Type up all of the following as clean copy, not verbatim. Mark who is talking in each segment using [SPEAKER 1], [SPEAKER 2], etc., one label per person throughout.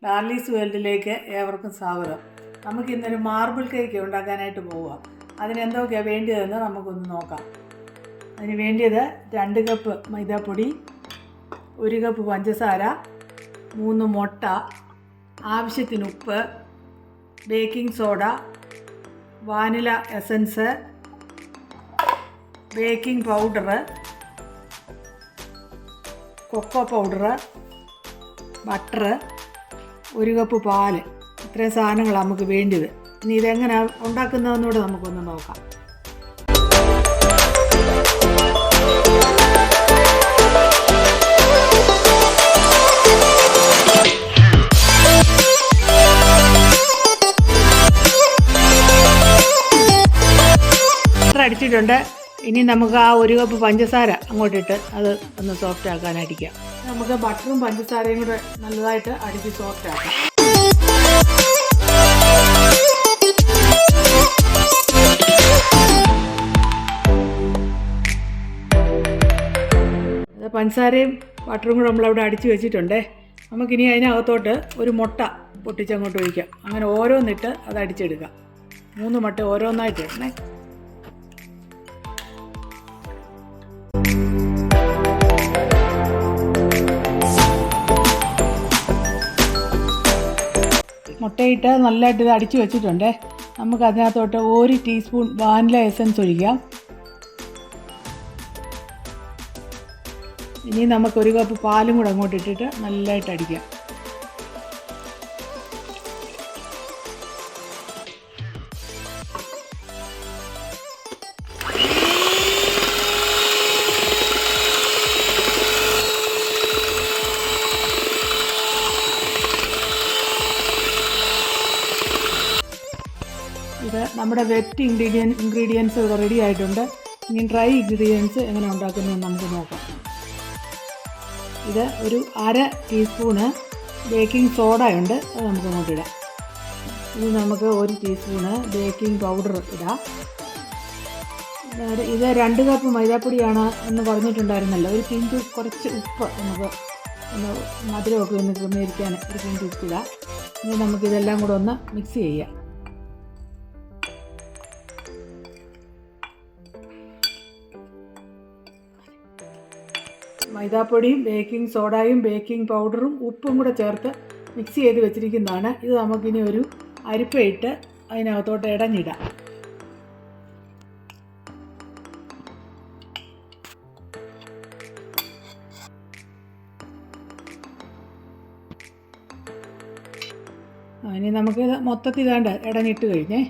[SPEAKER 1] ഡാർലീസ് വേൾഡിലേക്ക് ഏവർക്കും സ്വാഗതം. നമുക്കിന്നൊരു മാർബിൾ കേക്ക് ഉണ്ടാക്കാനായിട്ട് പോവാം. അതിനെന്തൊക്കെയാണ് വേണ്ടിയതെന്ന് നമുക്കൊന്ന് നോക്കാം. അതിന് വേണ്ടിയത് 2 കപ്പ് മൈദാപ്പൊടി, 1 കപ്പ് പഞ്ചസാര, 3 മുട്ട, ആവശ്യത്തിന് ഉപ്പ്, baking soda, vanilla essence, baking powder, cocoa powder, butter, 1 cup പാല്. ഇത്രയും സാധനങ്ങളാണ് നമുക്ക് വേണ്ടത്. ഇനി ഇതെങ്ങനെ ഉണ്ടാക്കുന്നതെന്നൂടെ നമുക്കൊന്ന് നോക്കാം. അടിച്ചിട്ടുണ്ട്. ഇനി നമുക്ക് ആ 1 കപ്പ് പഞ്ചസാര അങ്ങോട്ടിട്ട് അത് ഒന്ന് സോഫ്റ്റ് ആക്കാനായിരിക്കാം. നമുക്ക് ബട്ടറും പഞ്ചസാരയും കൂടെ നല്ലതായിട്ട് അടിച്ച് സോഫ്റ്റ് ആക്കാം. പഞ്ചസാരയും ബട്ടറും കൂടെ നമ്മളവിടെ അടിച്ച് വെച്ചിട്ടുണ്ട്. നമുക്കിനി അതിനകത്തോട്ട് ഒരു മുട്ട പൊട്ടിച്ചങ്ങോട്ട് ഒഴിക്കാം. അങ്ങനെ ഓരോന്നിട്ട് അത് അടിച്ചെടുക്കാം. 3 മുട്ട ഓരോന്നായിട്ട് ഇടണേ. മുട്ടയിട്ട് നല്ലതായിട്ട് ഇത് അടിച്ച് വെച്ചിട്ടുണ്ട്. നമുക്ക് അതിനകത്തോട്ട് 1 ടീസ്പൂൺ വാനില എസൻസ് ഒഴിക്കാം. ഇനി നമുക്ക് 1 കപ്പ് പാലും കൂടെ അങ്ങോട്ട് ഇട്ടിട്ട് നല്ലതായിട്ട് അടിക്കാം. ഇത് നമ്മുടെ വെറ്റ് ഇൻഗ്രീഡിയൻസ് ഇവിടെ റെഡി ആയിട്ടുണ്ട്. ഇനി ഡ്രൈ ഇൻഗ്രീഡിയൻസ് എങ്ങനെ ഉണ്ടാക്കുന്നതെന്ന് നമുക്ക് നോക്കാം. ഇത് ഒരു 1/2 ടീസ്പൂണ് ബേക്കിംഗ് സോഡ ഉണ്ട്, അത് നമുക്ക് അങ്ങോട്ട് ഇടാം. ഇനി നമുക്ക് 1 ടീസ്പൂണ് ബേക്കിംഗ് പൗഡർ ഇടാം. ഇത് 2 കപ്പ് മൈദാപ്പൊടിയാണ് എന്ന് പറഞ്ഞിട്ടുണ്ടായിരുന്നല്ലോ. ഒരു പിഞ്ച് കുറച്ച് ഉപ്പ്, നമുക്ക് ഒന്ന് മധുരമൊക്കെ ഒന്ന് ക്രമീകരിക്കാൻ 1 പിഞ്ച് ഉപ്പിടാം. ഇനി നമുക്കിതെല്ലാം കൂടെ ഒന്ന് മിക്സ് ചെയ്യാം. മൈദാപ്പൊടിയും ബേക്കിംഗ് സോഡയും ബേക്കിംഗ് പൗഡറും ഉപ്പും കൂടെ ചേർത്ത് മിക്സ് ചെയ്ത് വെച്ചിരിക്കുന്നതാണ്. ഇത് നമുക്കിനി ഒരു അരിപ്പയിട്ട് അതിനകത്തോട്ട് ഇടഞ്ഞിടാം. ഇനി നമുക്കിത് മൊത്തത്തിൽ ഇതാണ്ട് ഇടഞ്ഞിട്ട് കഴിഞ്ഞേ.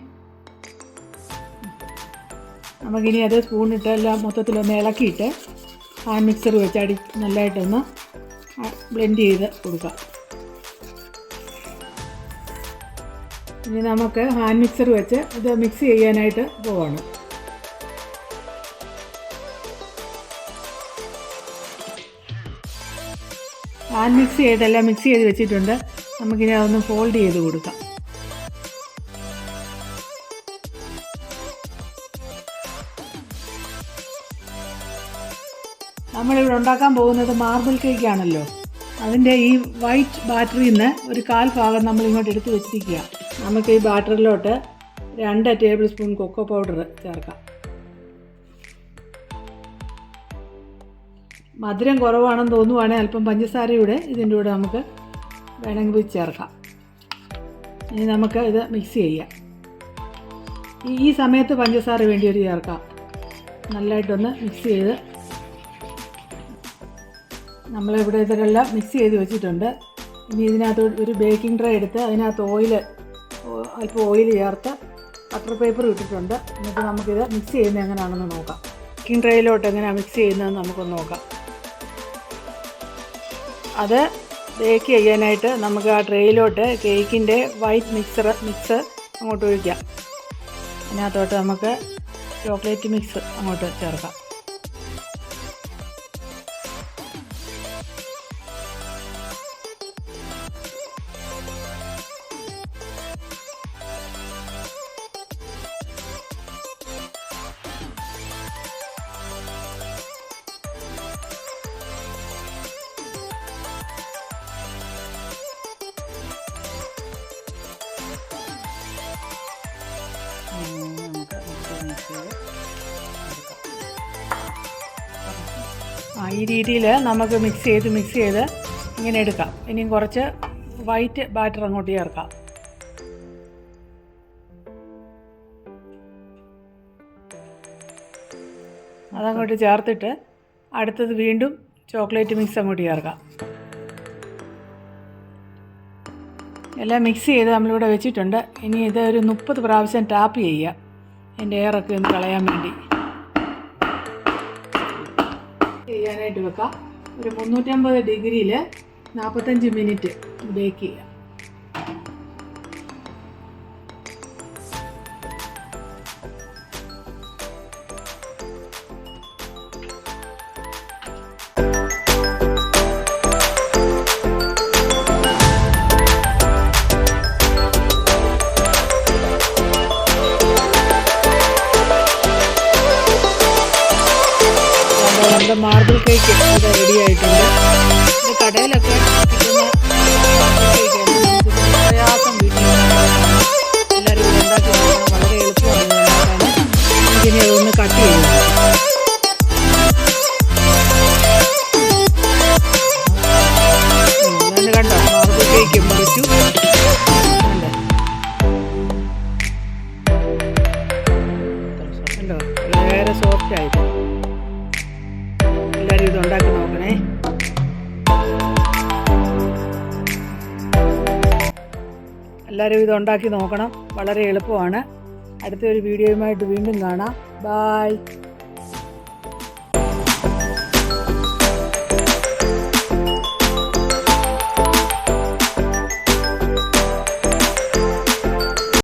[SPEAKER 1] നമുക്കിനി അത് സ്പൂണിട്ട് എല്ലാം മൊത്തത്തിലൊന്ന് ഇളക്കിയിട്ട് ഹാൻഡ് മിക്സർ വെച്ച് നല്ലതായിട്ടൊന്ന് ബ്ലെൻഡ് ചെയ്ത് കൊടുക്കാം. ഇനി നമുക്ക് ഹാൻഡ് മിക്സർ വെച്ച് ഇത് മിക്സ് ചെയ്യാനായിട്ട് പോവാണ്. ഹാൻഡ് മിക്സ് ചെയ്തെല്ലാം മിക്സ് ചെയ്ത് വെച്ചിട്ടുണ്ട്. നമുക്കിനി അതൊന്ന് ഫോൾഡ് ചെയ്ത് കൊടുക്കാം. നമ്മളിവിടെ ഉണ്ടാക്കാൻ പോകുന്നത് മാർബിൾ കേക്കാണല്ലോ. അതിൻ്റെ ഈ വൈറ്റ് ബാറ്ററിയിൽ നിന്ന് ഒരു 1/4 ഭാഗം നമ്മളിങ്ങോട്ട് എടുത്ത് വെച്ചിരിക്കുക. നമുക്ക് ഈ ബാറ്ററിലോട്ട് 2 ടേബിൾ സ്പൂൺ കൊക്കോ പൗഡർ ചേർക്കാം. മധുരം കുറവാണെന്ന് തോന്നുവാണെങ്കിൽ അല്പം പഞ്ചസാരയുടെ ഇതിൻ്റെ കൂടെ നമുക്ക് വേണമെങ്കിൽ ചേർക്കാം. ഇനി നമുക്ക് ഇത് മിക്സ് ചെയ്യാം. ഈ സമയത്ത് പഞ്ചസാര വേണ്ടിയൊരു ചേർക്കാം. നല്ലതായിട്ടൊന്ന് മിക്സ് ചെയ്ത് നമ്മളിവിടെ ഇതെല്ലാം മിക്സ് ചെയ്ത് വെച്ചിട്ടുണ്ട്. ഇനി ഇതിനകത്ത് ഒരു ബേക്കിംഗ് ട്രേ എടുത്ത് അതിനകത്ത് അല്പം ഓയിൽ ചേർത്ത് ബട്ടർ പേപ്പർ ഇട്ടിട്ടുണ്ട്. എന്നിട്ട് നമുക്കിത് മിക്സ് ചെയ്യുന്നത് എങ്ങനെയാണെന്ന് നോക്കാം. ബേക്കിംഗ് ട്രേയിലോട്ട് എങ്ങനെയാണ് മിക്സ് ചെയ്യുന്നതെന്ന് നമുക്കൊന്ന് നോക്കാം. അത് ബേക്ക് ചെയ്യാനായിട്ട് നമുക്ക് ആ ട്രേയിലോട്ട് കേക്കിൻ്റെ വൈറ്റ് മിക്സ് അങ്ങോട്ട് ഒഴിക്കാം. അതിനകത്തോട്ട് നമുക്ക് ചോക്ലേറ്റ് മിക്സ് അങ്ങോട്ട് ചേർക്കാം.
[SPEAKER 2] മിക്സ് ചെയ്ത് എടുക്കാം.
[SPEAKER 1] ഈ രീതിയിൽ നമുക്ക് മിക്സ് ചെയ്ത് ഇങ്ങനെ എടുക്കാം. ഇനിയും കുറച്ച് വൈറ്റ് ബാറ്റർ അങ്ങോട്ട് ചേർക്കാം. അതങ്ങോട്ട് ചേർത്തിട്ട് അടുത്തത് വീണ്ടും ചോക്ലേറ്റ് മിക്സ് അങ്ങോട്ട് ചേർക്കാം. എല്ലാം മിക്സ് ചെയ്ത് നമ്മളിവിടെ വെച്ചിട്ടുണ്ട്. ഇനി ഇത് ഒരു 30 പ്രാവശ്യം ടാപ്പ് ചെയ്യുക, അതിൻ്റെ എയറൊക്കെ ഒന്ന് കളയാൻ വേണ്ടി. ചെയ്യാനായിട്ട് വെക്കാം. ഒരു 350 ഡിഗ്രിയിൽ 45 മിനിറ്റ് ബേക്ക് ചെയ്യുക. നമ്മുടെ മാർബിൾ കേക്ക് ഇത് റെഡി ആയിട്ടുണ്ട്. ഇത് കടയിലൊക്കെ കിട്ടുന്ന കേക്കാണ്. നമുക്ക് പ്രയാസം വീട്ടിൽ എല്ലാവരും ഇത് ഉണ്ടാക്കി വളരെ എളുപ്പമാണ് ഉണ്ടാക്കാൻ. ഇതിനെ ഒന്ന് കട്ട് ചെയ്യുക. ഞാൻ കണ്ടോ മാർബിൾ കേക്ക് മുറിച്ചു. കണ്ടോ വളരെ സോഫ്റ്റ് ആയിട്ട്. എല്ലാവരും ഇത് ഉണ്ടാക്കി നോക്കണേ. എല്ലാവരും ഇത് ഉണ്ടാക്കി നോക്കണം. വളരെ എളുപ്പമാണ്. അടുത്തൊരു വീഡിയോയുമായിട്ട് വീണ്ടും കാണാം. ബായ്.